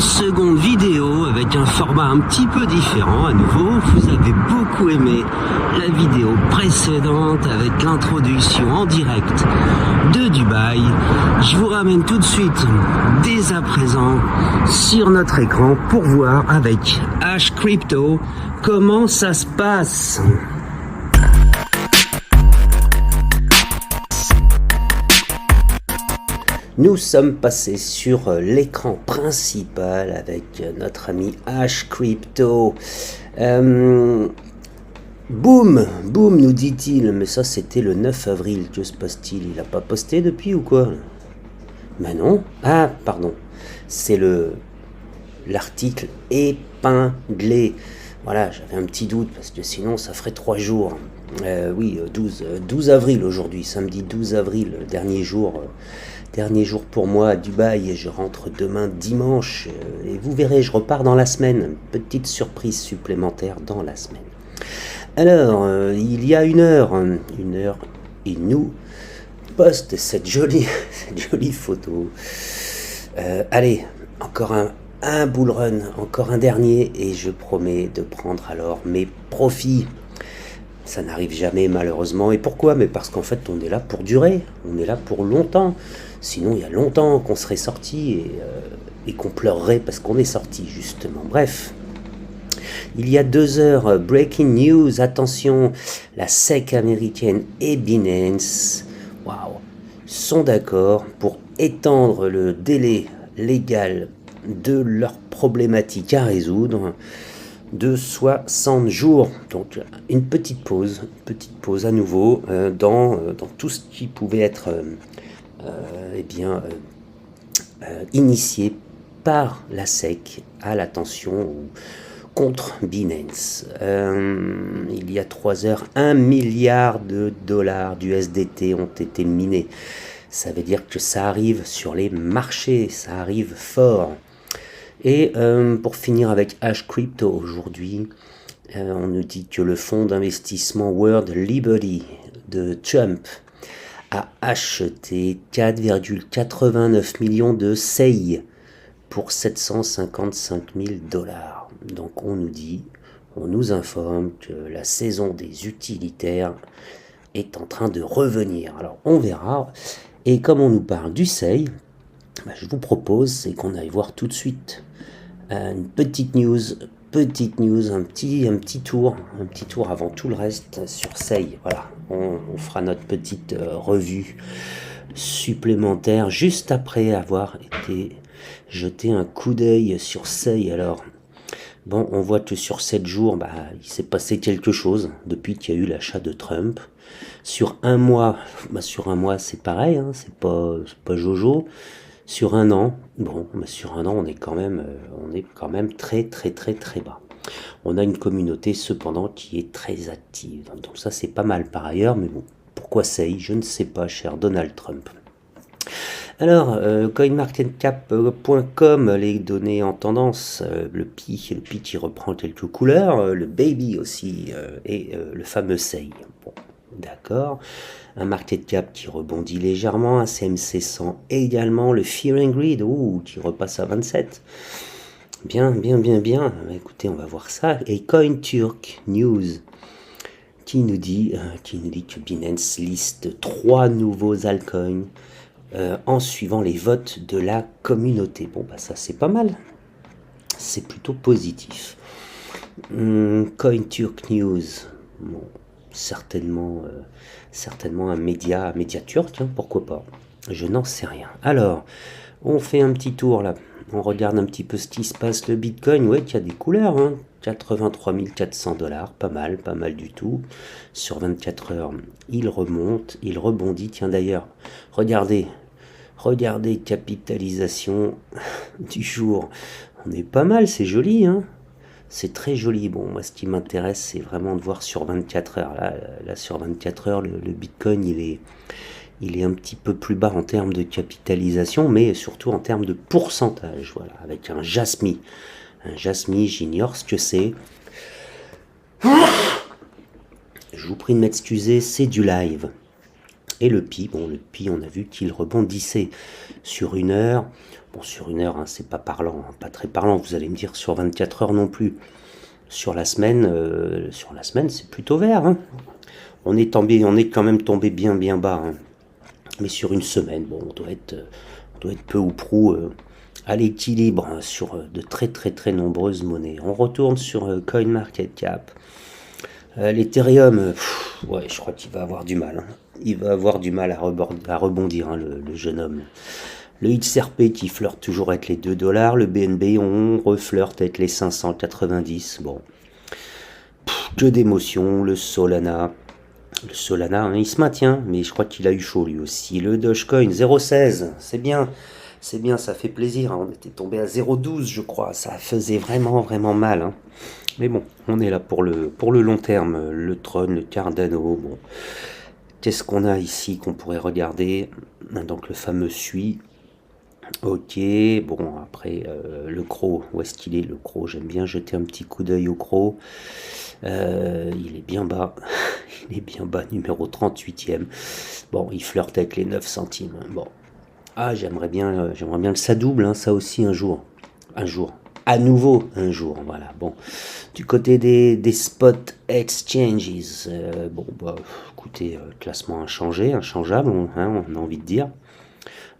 seconde vidéo avec un format un petit peu différent à nouveau. Vous avez beaucoup aimé la vidéo précédente avec l'introduction en direct de Dubaï. Je vous ramène tout de suite, dès à présent, sur notre écran pour voir avec Ash Crypto comment ça se passe. Nous sommes passés sur l'écran principal avec notre ami Ash Crypto. Boum, nous dit-il, mais ça c'était le 9 avril, que se passe-t-il? Il n'a pas posté depuis ou quoi? Ben non, ah pardon, c'est l'article épinglé. Voilà, j'avais un petit doute parce que sinon ça ferait 3 jours. Oui, 12 avril aujourd'hui, samedi 12 avril, dernier jour pour moi à Dubaï, et je rentre demain dimanche, et vous verrez, je repars dans la semaine, petite surprise supplémentaire dans la semaine. Alors, il y a une heure, il nous poste cette jolie photo. Allez, encore un bull run, encore un dernier, et je promets de prendre alors mes profits. Ça n'arrive jamais malheureusement. Et pourquoi? Mais parce qu'en fait on est là pour durer, on est là pour longtemps. Sinon il y a longtemps qu'on serait sorti et qu'on pleurerait parce qu'on est sorti justement. Bref, il y a 2 heures, breaking news, attention, la SEC américaine et Binance, sont d'accord pour étendre le délai légal de leurs problématiques à résoudre de 60 jours. Donc une petite pause à nouveau dans tout ce qui pouvait être initié par la SEC à l'attention contre Binance. Il y a 3 heures, 1 milliard de dollars d'USDT ont été minés. Ça veut dire que ça arrive sur les marchés, ça arrive fort. Et pour finir avec Ash Crypto aujourd'hui, on nous dit que le fonds d'investissement World Liberty de Trump a acheté 4,89 millions de SEI pour 755 000 dollars. Donc on nous informe que la saison des utilitaires est en train de revenir. Alors on verra. Et comme on nous parle du SEI, je vous propose, c'est qu'on aille voir tout de suite une petite news, un petit tour avant tout le reste sur SEI. Voilà, on fera notre petite revue supplémentaire juste après avoir été jeter un coup d'œil sur SEI. Alors, bon, on voit que sur 7 jours, il s'est passé quelque chose depuis qu'il y a eu l'achat de Trump. Sur un mois, c'est pareil, hein, c'est pas Jojo. Sur un an, on est quand même très bas. On a une communauté cependant qui est très active. Donc ça c'est pas mal par ailleurs, mais bon, pourquoi SEI? Je ne sais pas, cher Donald Trump. Alors, coinmarketcap.com, les données en tendance, le pi qui reprend quelques couleurs, le baby aussi, et le fameux SEI. Bon, d'accord. Un market cap qui rebondit légèrement, un CMC 100 également, le Fear and Greed, qui repasse à 27. Bien. Écoutez, on va voir ça. Et CoinTurk News qui nous dit que Binance liste 3 nouveaux altcoins en suivant les votes de la communauté. Bon, ça c'est pas mal. C'est plutôt positif. CoinTurk News, bon, certainement un média turc, hein, pourquoi pas, je n'en sais rien. Alors, on fait un petit tour là, on regarde un petit peu ce qui se passe. Le Bitcoin, ouais, qui a des couleurs, hein, 83 400 dollars, pas mal du tout. Sur 24 heures, il remonte, il rebondit. Tiens d'ailleurs, regardez, capitalisation du jour, on est pas mal, c'est joli, hein. C'est très joli. Bon, moi, ce qui m'intéresse, c'est vraiment de voir sur 24 heures. Là sur 24 heures, le Bitcoin, il est un petit peu plus bas en termes de capitalisation, mais surtout en termes de pourcentage. Voilà, avec un Jasmy. Un Jasmy, j'ignore ce que c'est. Je vous prie de m'excuser, c'est du live. Et le Pi, bon, le Pi, on a vu qu'il rebondissait sur 1 heure. Bon, sur 1 heure, hein, c'est pas parlant, hein, pas très parlant, vous allez me dire, sur 24 heures non plus. Sur la semaine, c'est plutôt vert, hein. On est quand même tombé bien bas, hein. Mais sur une semaine, bon, on doit être peu ou prou à l'équilibre, hein, sur de très nombreuses monnaies. On retourne sur CoinMarketCap. L'Ethereum, ouais, je crois qu'il va avoir du mal, hein. Il va avoir du mal à rebondir, hein, le jeune homme. Le XRP qui flirte toujours avec les 2 $, le BNB on reflirte avec les 590, bon. Que d'émotion, le Solana, hein, il se maintient, mais je crois qu'il a eu chaud lui aussi. Le Dogecoin, 0,16, c'est bien, ça fait plaisir, hein. On était tombé à 0,12 je crois, ça faisait vraiment mal, hein. Mais bon, on est là pour le long terme, le Tron, le Cardano, bon. Qu'est-ce qu'on a ici qu'on pourrait regarder? Donc le fameux SUI. Ok, bon après le CRO, où est-ce qu'il est le CRO? J'aime bien jeter un petit coup d'œil au CRO. Il est bien bas, numéro 38e. Bon, il flirte avec les 9 centimes. Bon, j'aimerais bien que ça double, hein, ça aussi un jour. À nouveau un jour, voilà. Bon, du côté des spot exchanges, bon, bah, écoutez, classement inchangeable, hein, on a envie de dire.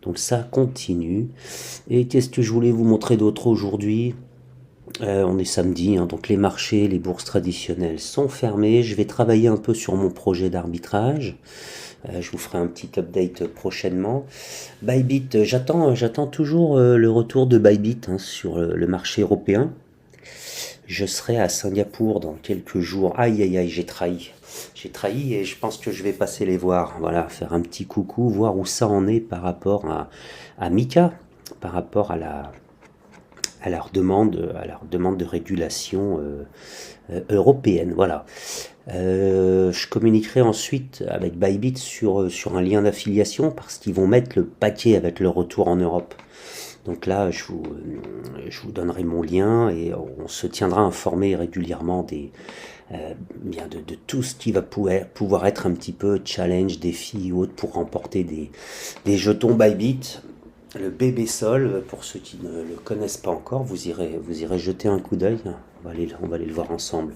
Donc ça continue. Et qu'est-ce que je voulais vous montrer d'autre aujourd'hui? On est samedi, hein, donc les marchés, les bourses traditionnelles sont fermées. Je vais travailler un peu sur mon projet d'arbitrage. Je vous ferai un petit update prochainement. Bybit, j'attends toujours le retour de Bybit, hein, sur le marché européen. Je serai à Singapour dans quelques jours. Aïe, j'ai trahi et je pense que je vais passer les voir. Voilà, faire un petit coucou, voir où ça en est par rapport à Mika, par rapport à leur demande de régulation européenne. Voilà. Je communiquerai ensuite avec Bybit sur un lien d'affiliation parce qu'ils vont mettre le paquet avec le retour en Europe. Donc là, je vous donnerai mon lien et on se tiendra informé régulièrement de tout ce qui va pouvoir être un petit peu challenge, défi ou autre pour remporter des jetons Bybit. Le bébé Sol, pour ceux qui ne le connaissent pas encore, vous irez jeter un coup d'œil. On va aller le voir ensemble.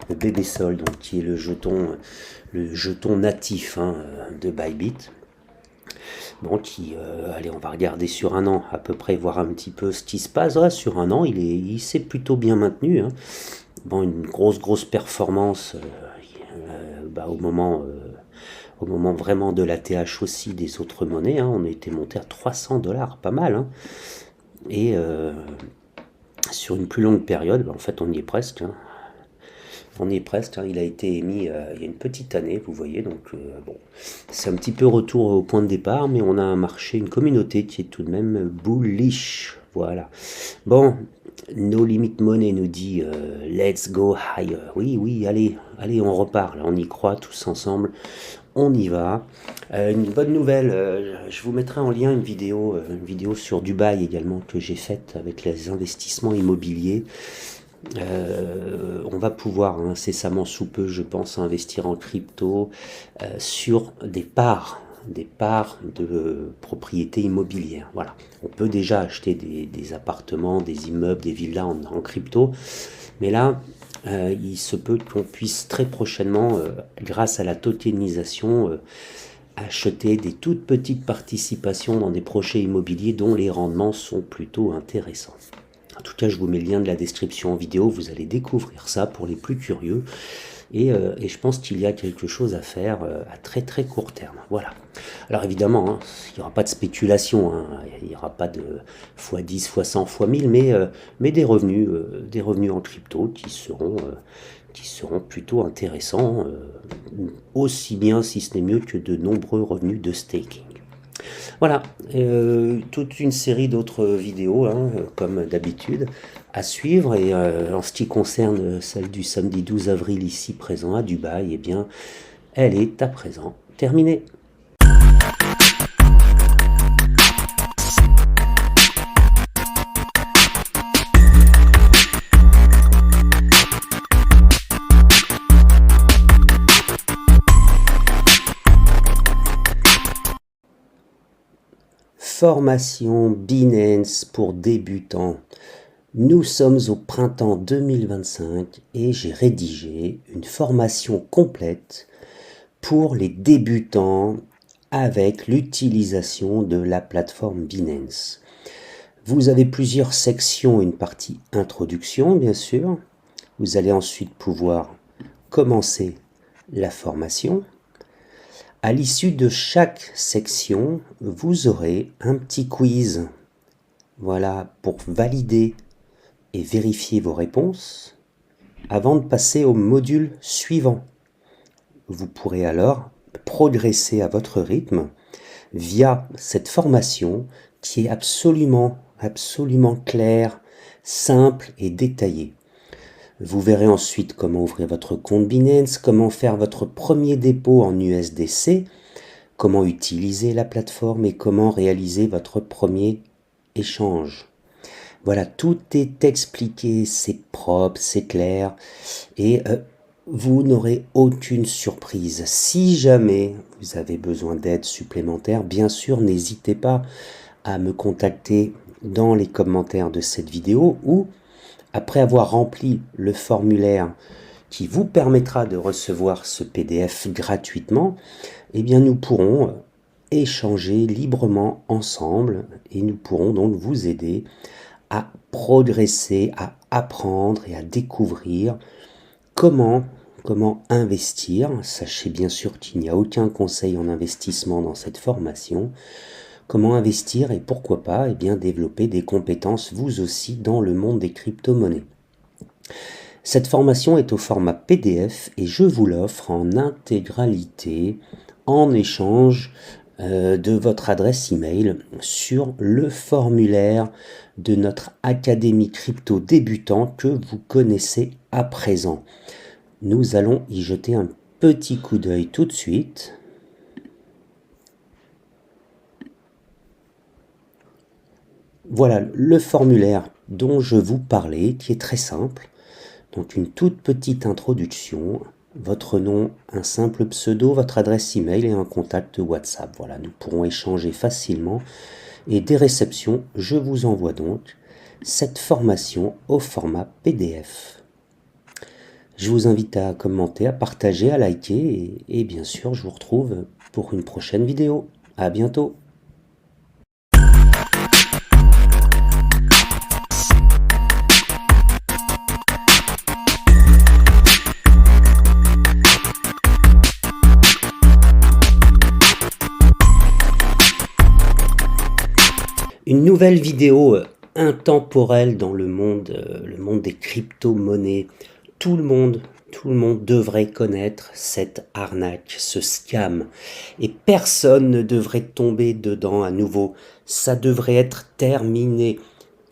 Le bébé Sol, donc qui est le jeton natif, hein, de Bybit. Bon, allez, on va regarder sur 1 an à peu près, voir un petit peu ce qui se passe. Ouais, sur 1 an, il s'est plutôt bien maintenu, hein. Bon, une grosse performance au moment vraiment de la TH aussi des autres monnaies, hein. On a été monté à 300 $, pas mal, hein. Et sur une plus longue période, en fait on y est presque, hein. Il a été émis il y a une petite année, vous voyez, donc bon, c'est un petit peu retour au point de départ, mais on a un marché, une communauté qui est tout de même bullish, voilà. Bon, No Limit Money nous dit let's go higher. Oui, allez, on repart, là, on y croit tous ensemble, on y va. Une bonne nouvelle, je vous mettrai en lien une vidéo sur Dubaï également que j'ai faite avec les investissements immobiliers. On va pouvoir incessamment sous peu, je pense, investir en crypto sur des parts de propriété immobilière. Voilà, on peut déjà acheter des appartements, des immeubles, des villas en crypto, mais là, il se peut qu'on puisse très prochainement, grâce à la tokenisation, acheter des toutes petites participations dans des projets immobiliers dont les rendements sont plutôt intéressants. En tout cas, je vous mets le lien de la description en vidéo, vous allez découvrir ça pour les plus curieux. Et je pense qu'il y a quelque chose à faire à très court terme. Voilà. Alors évidemment, hein, il n'y aura pas de spéculation, hein, il n'y aura pas de x10, x100, x1000, mais des revenus en crypto qui seront plutôt intéressants, aussi bien, si ce n'est mieux, que de nombreux revenus de staking. Voilà, toute une série d'autres vidéos, hein, comme d'habitude, à suivre. Et en ce qui concerne celle du samedi 12 avril ici présent à Dubaï, eh bien, elle est à présent terminée. Formation Binance pour débutants. Nous sommes au printemps 2025 et j'ai rédigé une formation complète pour les débutants avec l'utilisation de la plateforme Binance. Vous avez plusieurs sections, une partie introduction bien sûr. Vous allez ensuite pouvoir commencer la formation. À l'issue de chaque section, vous aurez un petit quiz. Voilà, pour valider et vérifier vos réponses avant de passer au module suivant. Vous pourrez alors progresser à votre rythme via cette formation qui est absolument claire, simple et détaillée. Vous verrez ensuite comment ouvrir votre compte Binance, comment faire votre premier dépôt en USDC, comment utiliser la plateforme et comment réaliser votre premier échange. Voilà, tout est expliqué, c'est propre, c'est clair et vous n'aurez aucune surprise. Si jamais vous avez besoin d'aide supplémentaire, bien sûr, n'hésitez pas à me contacter dans les commentaires de cette vidéo ou après avoir rempli le formulaire qui vous permettra de recevoir ce PDF gratuitement, eh bien nous pourrons échanger librement ensemble et nous pourrons donc vous aider à progresser, à apprendre et à découvrir comment investir. Sachez bien sûr qu'il n'y a aucun conseil en investissement dans cette formation. Comment investir et pourquoi pas développer des compétences vous aussi dans le monde des crypto-monnaies. Cette formation est au format PDF et je vous l'offre en intégralité en échange de votre adresse email sur le formulaire de notre Académie Crypto Débutant que vous connaissez à présent. Nous allons y jeter un petit coup d'œil tout de suite. Voilà le formulaire dont je vous parlais, qui est très simple. Donc une toute petite introduction, votre nom, un simple pseudo, votre adresse email et un contact WhatsApp. Voilà, nous pourrons échanger facilement. Et dès réception, je vous envoie donc cette formation au format PDF. Je vous invite à commenter, à partager, à liker et bien sûr, je vous retrouve pour une prochaine vidéo. À bientôt. Une nouvelle vidéo intemporelle dans le monde des crypto-monnaies. Tout le monde devrait connaître cette arnaque, ce scam. Et personne ne devrait tomber dedans à nouveau. Ça devrait être terminé.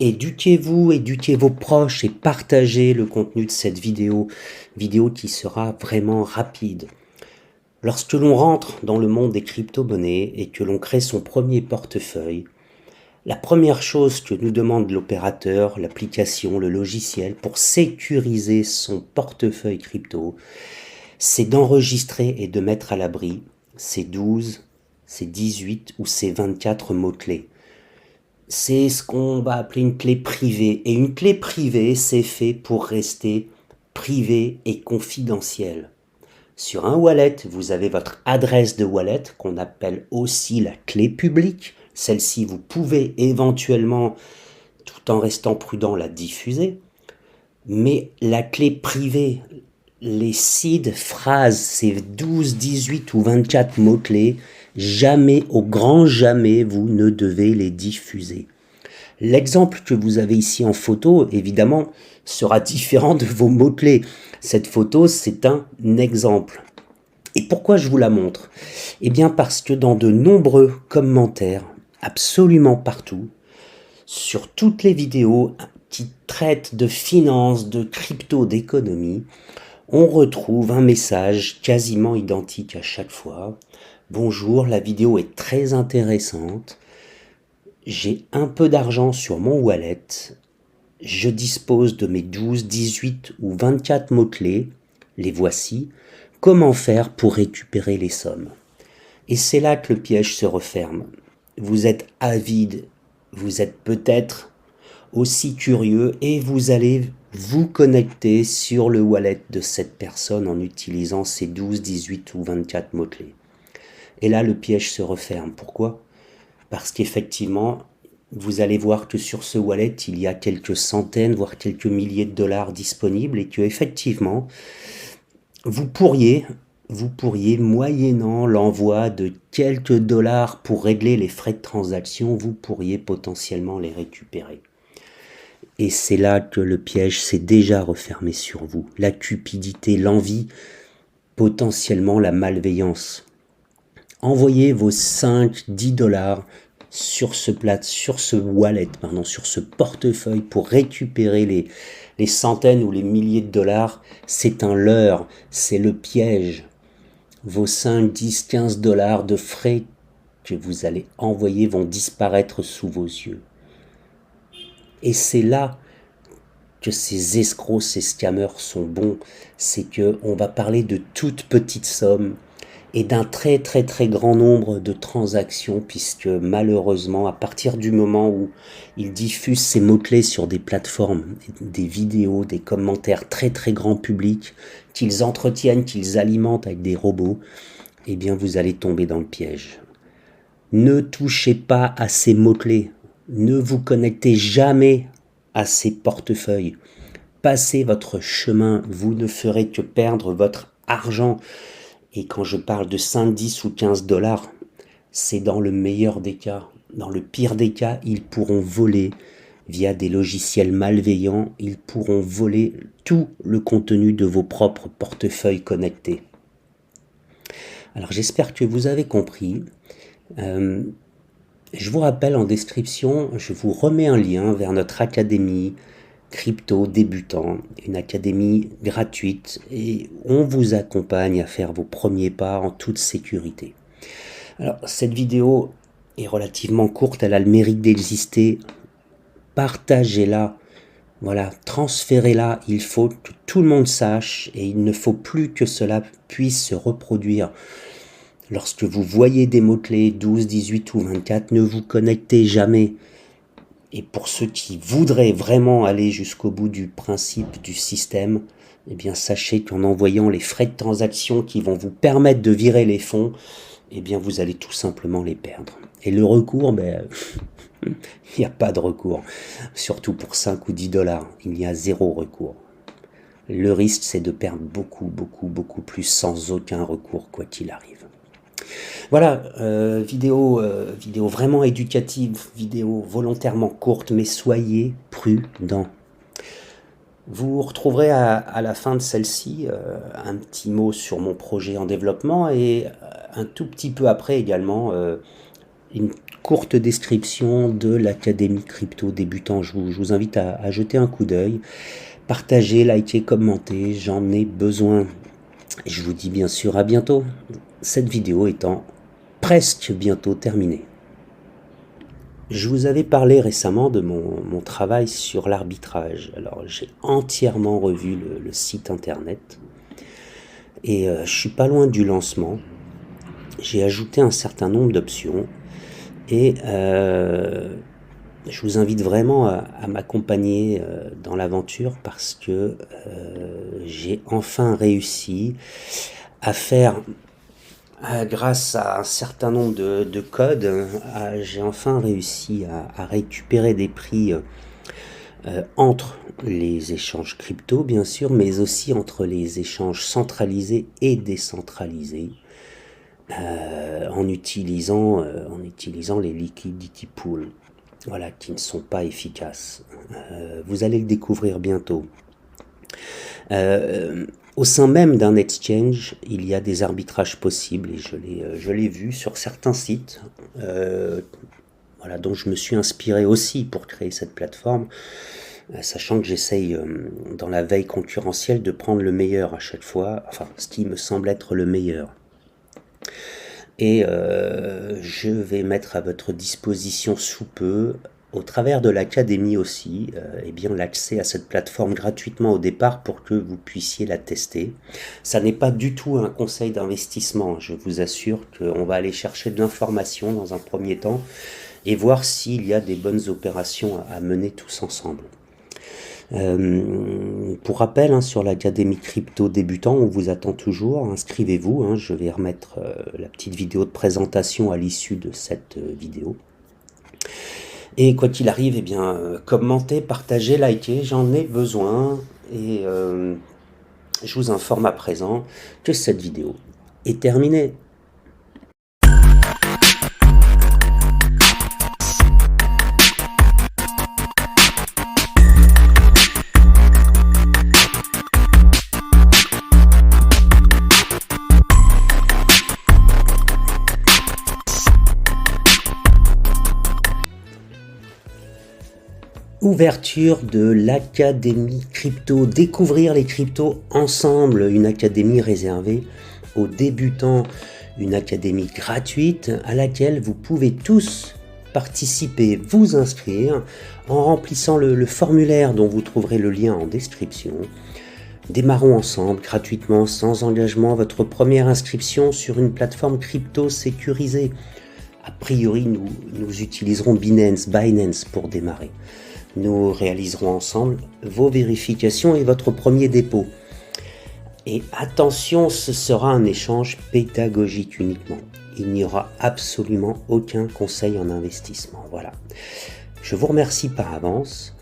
Éduquez-vous, éduquez vos proches et partagez le contenu de cette vidéo qui sera vraiment rapide. Lorsque l'on rentre dans le monde des crypto-monnaies et que l'on crée son premier portefeuille, la première chose que nous demande l'opérateur, l'application, le logiciel pour sécuriser son portefeuille crypto, c'est d'enregistrer et de mettre à l'abri ces 12, ces 18 ou ces 24 mots-clés. C'est ce qu'on va appeler une clé privée. Et une clé privée, c'est fait pour rester privé et confidentiel. Sur un wallet, vous avez votre adresse de wallet qu'on appelle aussi la clé publique. Celle-ci, vous pouvez éventuellement, tout en restant prudent, la diffuser. Mais la clé privée, les seed phrases, ces 12, 18 ou 24 mots-clés, jamais, au grand jamais, vous ne devez les diffuser. L'exemple que vous avez ici en photo, évidemment, sera différent de vos mots-clés. Cette photo, c'est un exemple. Et pourquoi je vous la montre? Eh bien parce que dans de nombreux commentaires, absolument partout, sur toutes les vidéos qui traitent de finance, de crypto, d'économie, on retrouve un message quasiment identique à chaque fois. Bonjour, la vidéo est très intéressante. J'ai un peu d'argent sur mon wallet. Je dispose de mes 12, 18 ou 24 mots-clés. Les voici. Comment faire pour récupérer les sommes? Et c'est là que le piège se referme. vous êtes avide, vous êtes peut-être aussi curieux et vous allez vous connecter sur le wallet de cette personne en utilisant ces 12, 18 ou 24 mots-clés. Et là, le piège se referme. Pourquoi? Parce qu'effectivement, vous allez voir que sur ce wallet, il y a quelques centaines, voire quelques milliers de dollars disponibles et que effectivement, vous pourriez, moyennant l'envoi de quelques dollars pour régler les frais de transaction, vous pourriez potentiellement les récupérer. Et c'est là que le piège s'est déjà refermé sur vous. La cupidité, l'envie, potentiellement la malveillance. Envoyez vos 5, 10 dollars sur ce wallet, sur ce portefeuille pour récupérer les centaines ou les milliers de dollars. C'est un leurre, c'est le piège. Vos 5, 10, 15 dollars de frais que vous allez envoyer vont disparaître sous vos yeux. Et c'est là que ces escrocs, ces scammers sont bons, c'est qu'on va parler de toutes petites sommes et d'un très très très grand nombre de transactions, puisque malheureusement, à partir du moment où ils diffusent ces mots-clés sur des plateformes, des vidéos, des commentaires très très grand public, qu'ils entretiennent, qu'ils alimentent avec des robots, eh bien vous allez tomber dans le piège. Ne touchez pas à ces mots-clés, ne vous connectez jamais à ces portefeuilles. Passez votre chemin, vous ne ferez que perdre votre argent. Et quand je parle de 5, 10 ou 15 dollars, c'est dans le meilleur des cas. Dans le pire des cas, ils pourront voler via des logiciels malveillants, ils pourront voler tout le contenu de vos propres portefeuilles connectés. Alors j'espère que vous avez compris. Je vous rappelle en description, je vous remets un lien vers notre académie crypto débutant, une académie gratuite et on vous accompagne à faire vos premiers pas en toute sécurité. Alors cette vidéo est relativement courte, elle a le mérite d'exister. Partagez-la, voilà, transférez-la, il faut que tout le monde sache et il ne faut plus que cela puisse se reproduire. Lorsque vous voyez des mots-clés 12, 18 ou 24, ne vous connectez jamais. Et pour ceux qui voudraient vraiment aller jusqu'au bout du principe du système, eh bien sachez qu'en envoyant les frais de transaction qui vont vous permettre de virer les fonds, eh bien vous allez tout simplement les perdre. Et le recours, il n'y a pas de recours. Surtout pour 5 ou 10 dollars, il y a zéro recours. Le risque, c'est de perdre beaucoup, beaucoup, beaucoup plus sans aucun recours, quoi qu'il arrive. Voilà, vidéo vraiment éducative, vidéo volontairement courte, mais soyez prudents. Vous retrouverez à la fin de celle-ci un petit mot sur mon projet en développement et un tout petit peu après également une courte description de l'Académie Crypto Débutant. Je vous invite à jeter un coup d'œil, partagez, likez, commentez, j'en ai besoin. Et je vous dis bien sûr à bientôt, cette vidéo étant presque bientôt terminée. Je vous avais parlé récemment de mon travail sur l'arbitrage. Alors j'ai entièrement revu le site internet et je suis pas loin du lancement. J'ai ajouté un certain nombre d'options et je vous invite vraiment à m'accompagner dans l'aventure parce que j'ai enfin réussi à faire, grâce à un certain nombre de codes, j'ai enfin réussi à récupérer des prix entre les échanges crypto bien sûr, mais aussi entre les échanges centralisés et décentralisés. En utilisant les liquidity pools, voilà, qui ne sont pas efficaces. Vous allez le découvrir bientôt. Au sein même d'un exchange, il y a des arbitrages possibles et je l'ai vu sur certains sites, voilà, dont je me suis inspiré aussi pour créer cette plateforme, sachant que j'essaye dans la veille concurrentielle de prendre le meilleur à chaque fois, enfin ce qui me semble être le meilleur. Et je vais mettre à votre disposition sous peu au travers de l'académie aussi, eh bien l'accès à cette plateforme gratuitement au départ pour que vous puissiez la tester. Ça n'est pas du tout un conseil d'investissement, je vous assure qu'on va aller chercher de l'information dans un premier temps et voir s'il y a des bonnes opérations à mener tous ensemble. Pour rappel, hein, sur l'Académie Crypto Débutant, on vous attend toujours, inscrivez-vous, hein, je vais remettre la petite vidéo de présentation à l'issue de cette vidéo. Et quoi qu'il arrive, eh bien, commentez, partagez, likez, j'en ai besoin. Et je vous informe à présent que cette vidéo est terminée. Ouverture de l'Académie Crypto, découvrir les cryptos ensemble, une académie réservée aux débutants, une académie gratuite à laquelle vous pouvez tous participer, vous inscrire en remplissant le formulaire dont vous trouverez le lien en description. Démarrons ensemble, gratuitement, sans engagement, votre première inscription sur une plateforme crypto sécurisée. A priori, nous utiliserons Binance pour démarrer. Nous réaliserons ensemble vos vérifications et votre premier dépôt. Et attention, ce sera un échange pédagogique uniquement. Il n'y aura absolument aucun conseil en investissement. Voilà. Je vous remercie par avance.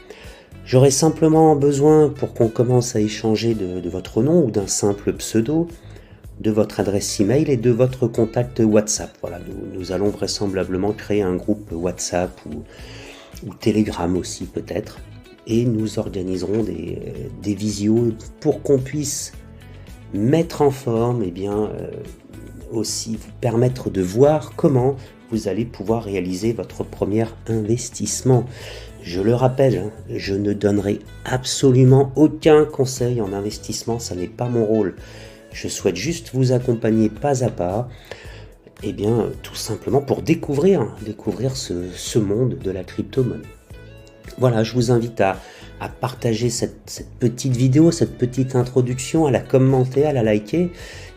J'aurai simplement besoin, pour qu'on commence à échanger, de votre nom ou d'un simple pseudo, de votre adresse email et de votre contact WhatsApp. Voilà, nous allons vraisemblablement créer un groupe WhatsApp ou Telegram aussi peut-être, et nous organiserons des visios pour qu'on puisse mettre en forme et bien aussi vous permettre de voir comment vous allez pouvoir réaliser votre premier investissement. Je le rappelle, hein, je ne donnerai absolument aucun conseil en investissement, ça n'est pas mon rôle. Je souhaite juste vous accompagner pas à pas, et bien tout simplement pour découvrir ce monde de la crypto-monnaie. Voilà, je vous invite à partager cette petite vidéo, cette petite introduction, à la commenter, à la liker,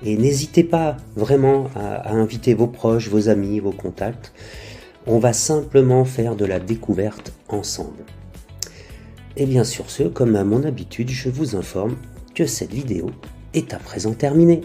et n'hésitez pas vraiment à inviter vos proches, vos amis, vos contacts. On va simplement faire de la découverte ensemble. Et bien sur ce, comme à mon habitude, je vous informe que cette vidéo est à présent terminée.